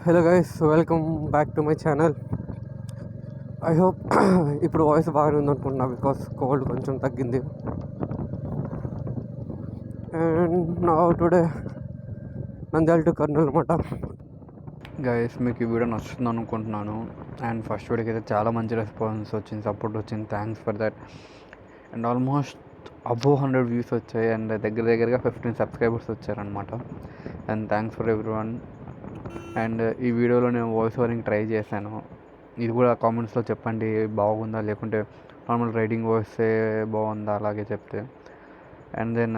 Hello guys, welcome back to my channel. I hope ఇప్పుడు voice బాగానే ఉందనుకుంటున్నా, because cold కొంచెం తగ్గింది. అండ్ నా టుడే నంద్యాల టు కర్నూలు అనమాట. గైస్, మీకు ఈ వీడియో నచ్చుతుంది అనుకుంటున్నాను. అండ్ ఫస్ట్ వీడియోకి అయితే చాలా మంచి రెస్పాన్స్ వచ్చింది, సపోర్ట్ వచ్చింది. Thanks for that. And almost above 100 views వచ్చాయి అండ్ దగ్గరగా 15 సబ్స్క్రైబర్స్ వచ్చారనమాట. And thanks for every one. And ఈ వీడియోలో నేను వాయిస్ ఓవరింగ్ ట్రై చేశాను. ఇది కూడా కామెంట్స్లో చెప్పండి, బాగుందా లేకుంటే నార్మల్ రైడింగ్ వాయిసే బాగుందా, అలాగే చెప్తే. అండ్ దెన్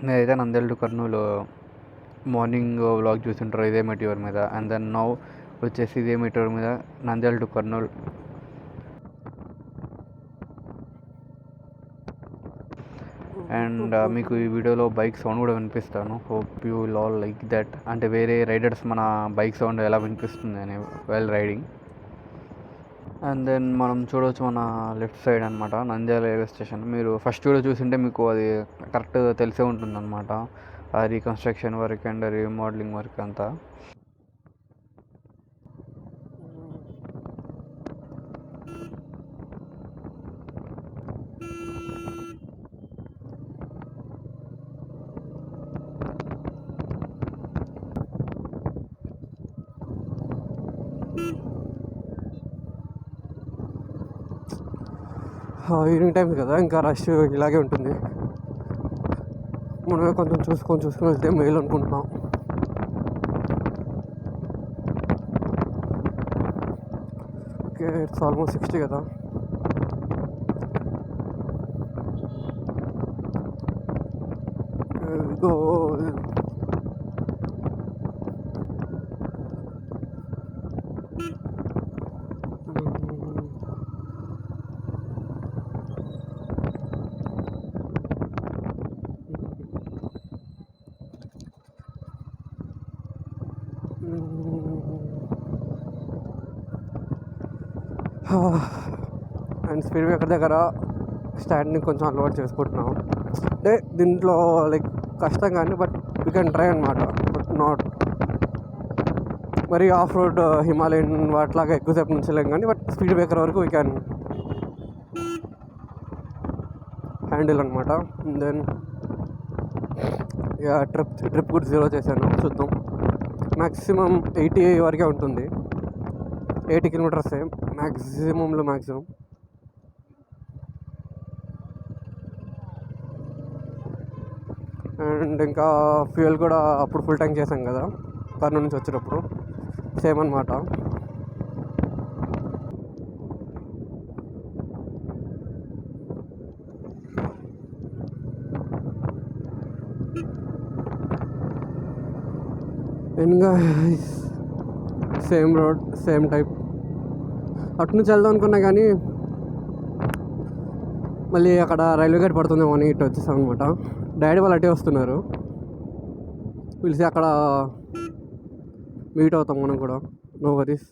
నేనైతే Nandyal to Kurnool morning vlog చూసింటారు ఇదే మెటీరియల్ మీద. అండ్ దెన్ నౌ వచ్చేసి ఇదే మెటీరియల్ మీద నంద్యాల టు కర్నూలు. అండ్ మీకు ఈ వీడియోలో బైక్ సౌండ్ కూడా వినిపిస్తాను. Hope you will all like that. అంటే వేరే రైడర్స్ మన బైక్ సౌండ్ ఎలా వినిపిస్తుంది అని వైల్ రైడింగ్. అండ్ దెన్ మనం చూడవచ్చు మన లెఫ్ట్ సైడ్ అనమాట నంద్యాల రైల్వే స్టేషన్. మీరు ఫస్ట్ వీడియో చూసింటే మీకు అది కరెక్ట్ తెలిసే ఉంటుందన్నమాట. ఆ reconstruction work and remodelling work అంతా. ఈవినింగ్ టైం కదా, ఇంకా రష్ ఇలాగే ఉంటుంది. మనమే కొంచెం చూసుకొని వెళ్తే మేలు అనుకుంటున్నాం. ఓకే, ఇట్స్ ఆల్మోస్ట్ 60 కదా. గో. అండ్ స్పీడ్ బ్రేకర్ దగ్గర స్టాండ్ని కొంచెం అలవాటు చేసుకుంటున్నాం. అంటే దీంట్లో లైక్ కష్టం కానీ, బట్ వీ కెన్ ట్రై అనమాట. బట్ నాట్ మరి ఆఫ్ రోడ్ హిమాలయన్ వాటిలాగా ఎక్కువసేపు నుంచలేం కానీ, బట్ స్పీడ్ బ్రేకర్ వరకు వీ క్యాన్ హ్యాండిల్ అనమాట. దెన్ ట్రిప్ కూడా 0 చేశాను, చూద్దాం. మ్యాక్సిమం 80 వరకే ఉంటుంది. 80 కిలోమీటర్స్ మ్యాక్సిమం. అండ్ ఇంకా ఫ్యూయల్ కూడా అప్పుడు ఫుల్ ట్యాంక్ చేసాం కదా కర్నూలు నుంచి వచ్చేటప్పుడు, సేమ్ అనమాట. ఇంకా సేమ్ రోడ్, సేమ్ టైప్. అటు నుంచి వెళ్దాం అనుకున్నా కానీ మళ్ళీ అక్కడ రైల్వే గేట్ పడుతుందేమో అని ఇటు వచ్చేసాం అనమాట. డాడీ వాళ్ళు అటే వస్తున్నారు, పిలిచి అక్కడ మీట్ అవుతాం మనం కూడా. No worries.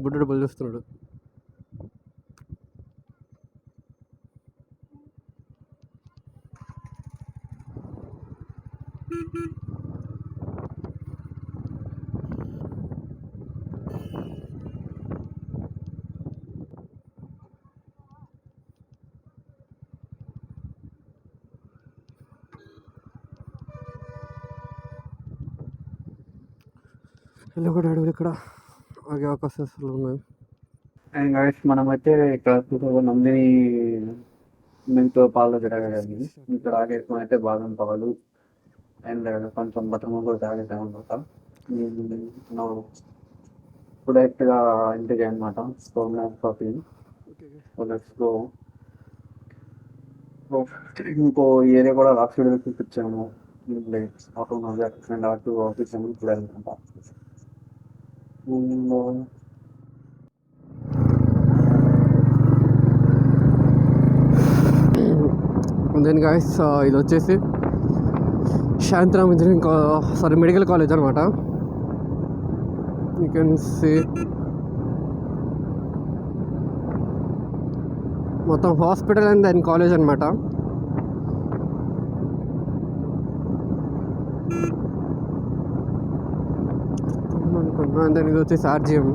బుడ్డడు బలి చూస్తున్నాడు. ఇలా కూడా అడవులు ఇక్కడ ఆగే అవకాశాలు ఉన్నాయి. అండ్ గైస్, మనమైతే ఇక్కడ నందిని మిల్క్ పాలు తిరగలేదు. ఇక్కడ ఆగేసుకుని అయితే బాదం పాలు అండ్ కొంచెం బతుకమ్మ కూడా తాగేసాం అనమాట. ఇప్పుడు డైరెక్ట్గా ఇంటికి అనమాట. కాఫీ ఇంకో ఏరియా కూడా లాస్ట్ వీడియో చూపించాము. ఆటో అండ్ ఆటో ఆఫీస్ అని ఇప్పుడు అనమాట. దెన్ గాయస్, ఇది వచ్చేసి శాంతిరామ్ ఇంజనీరింగ్ మెడికల్ కాలేజ్ అనమాట. యూ కెన్ సీ మొత్తం హాస్పిటల్ అండ్ దాని కాలేజ్ అనమాట. అనుకున్నా. దాని ఇది వచ్చేసి ఆర్జిఎం.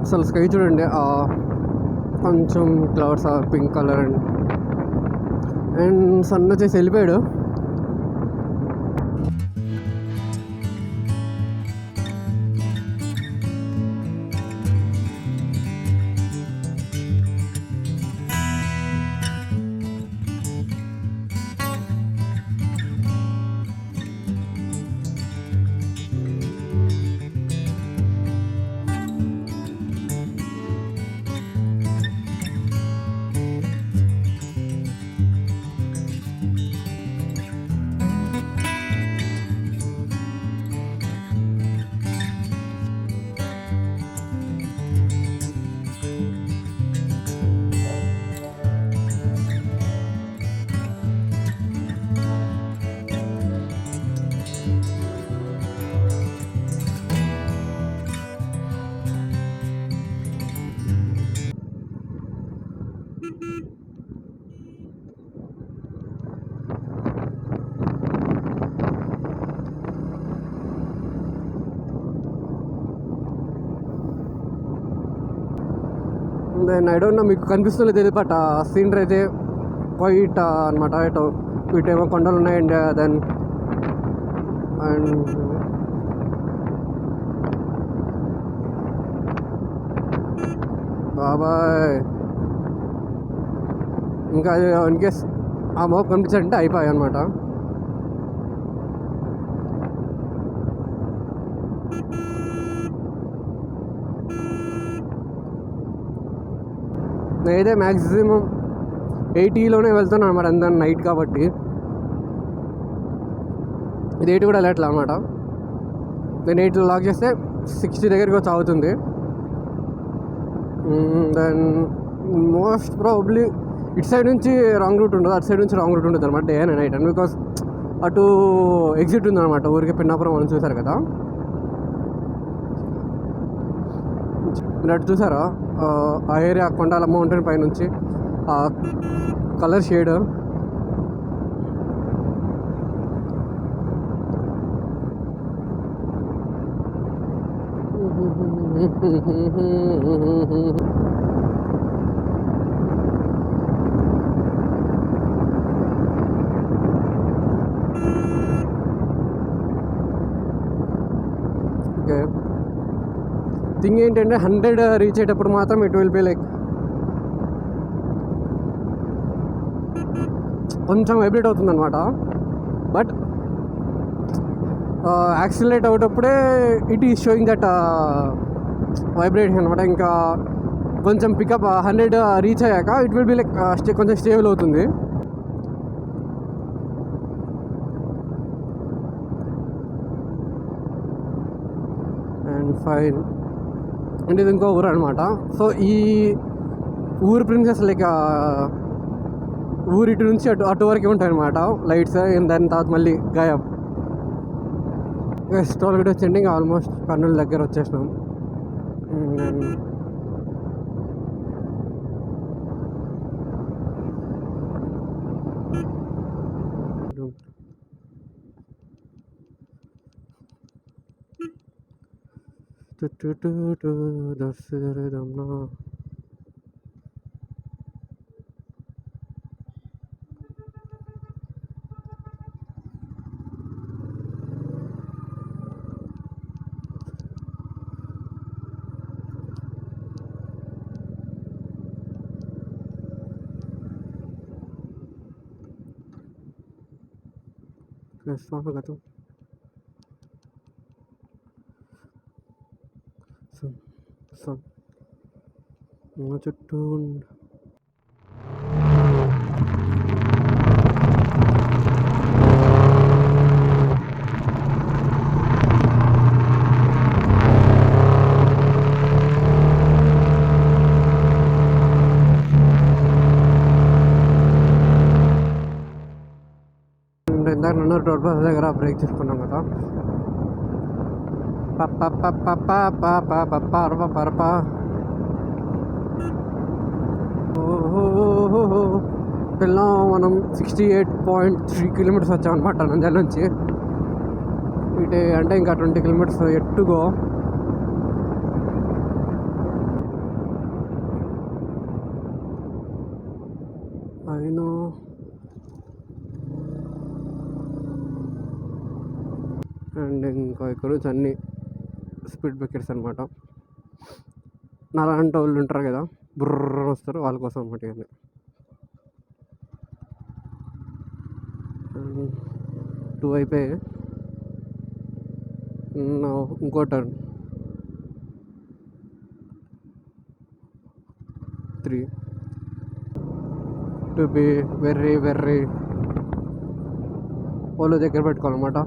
అసలు స్కై చూడండి, కొంచెం clouds pink colour and sun వచ్చేసి వెళ్ళిపోయాడు. దెన్ ఐ డోంట్ నో మీకు కనిపిస్తుందో తెలియదు, బట్ సీనరీ అయితే క్వైట్ అనమాట. ఇటేమో కొండలు ఉన్నాయండి. దెన్ అండ్ బాబాయ్ ఇంకా ఇన్కేస్ ఆ మోప్ కనిపించాలంటే అయిపోయాయి అనమాట. నేనైతే మ్యాక్సిమం 80లోనే వెళ్తున్నాను అనమాట. అందరం నైట్ కాబట్టి ఇది 80 కూడా వెళ్ళట్లే అనమాట. నేను 80లో లాక్ చేస్తే 60 దగ్గరికి వచ్చి అవుతుంది. దెన్ మోస్ట్ ప్రాబబ్లీ ఇటు సైడ్ నుంచి రాంగ్ రూట్ ఉండదు, అటు సైడ్ నుంచి రాంగ్ రూట్ ఉంటుంది అనమాట. Day and night and because అటు ఎగ్జిట్ ఉందన్నమాట. ఊరికి పిన్నాపురం అని చూసారు కదా, మీరు అటు చూసారా ఆ ఏరియా కొండాల మౌంటైన్ పైనుంచి ఆ కలర్ షేడ్. ఓకే, థింగ్ ఏంటంటే 100 రీచ్ అయ్యేటప్పుడు మాత్రం ఇట్ విల్ బి లైక్ కొంచెం వైబ్రేట్ అవుతుంది అనమాట. బట్ యాక్సిలరేట్ అయ్యేటప్పుడే it is showing that vibration అనమాట. ఇంకా కొంచెం పికప్ 100 రీచ్ అయ్యాక ఇట్ విల్ బి లైక్ కొంచెం స్టేబుల్ అవుతుంది. And fine. అంటే ఇది ఇంకో ఊరు అనమాట. సో ఈ ఊరు ప్రిన్సెస్ లైక్ ఊరు ఇటు నుంచి అటు వరకు ఉంటాయి అనమాట లైట్స్. దాని తర్వాత మళ్ళీ గాయబ్. టోల్గేట్ వచ్చిండి, ఇంకా ఆల్మోస్ట్ కర్నూలు దగ్గర వచ్చేసినాం. దర్శనం స్వాగతం. చుట్టూ టోల్ ప్లాజా దగ్గర బ్రేక్ తీసుకున్నాం కదా. పిల్లలు మనం 68.3 కిలోమీటర్స్ వచ్చామన్నమాట నంద్యాల నుంచి. ఇటే అంటే ఇంకా 20 కిలోమీటర్స్ ఎట్టుగో. అయినా అండ్ ఇంకా ఇక్కడ నుంచి అన్ని స్పీడ్ బ్రేకర్స్ అనమాట. నాలాంటి వాళ్ళు ఉంటారు కదా, బుర్ర వస్తారు, వాళ్ళ కోసం అనమాట. ఇవన్నీ 2 అయిపోయాయి. ఇంకో టర్న్ 3 టు బి వెర్రీ వాళ్ళు దగ్గర పెట్టుకోవాలన్నమాట.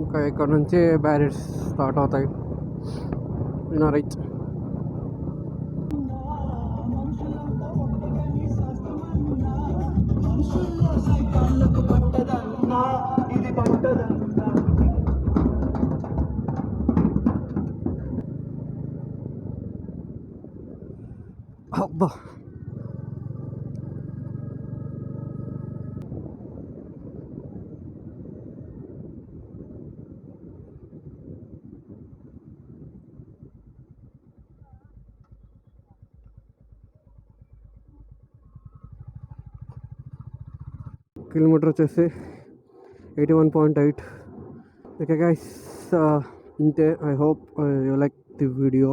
ఇంకా ఇక్కడ నుంచి బ్యారియర్స్ స్టార్ట్ అవుతాయి. రైట్. అబ్బా, కిలోమీటర్ వచ్చేసి 81.8. ఓకే గైస్, ఇంతే. I hope you like the video.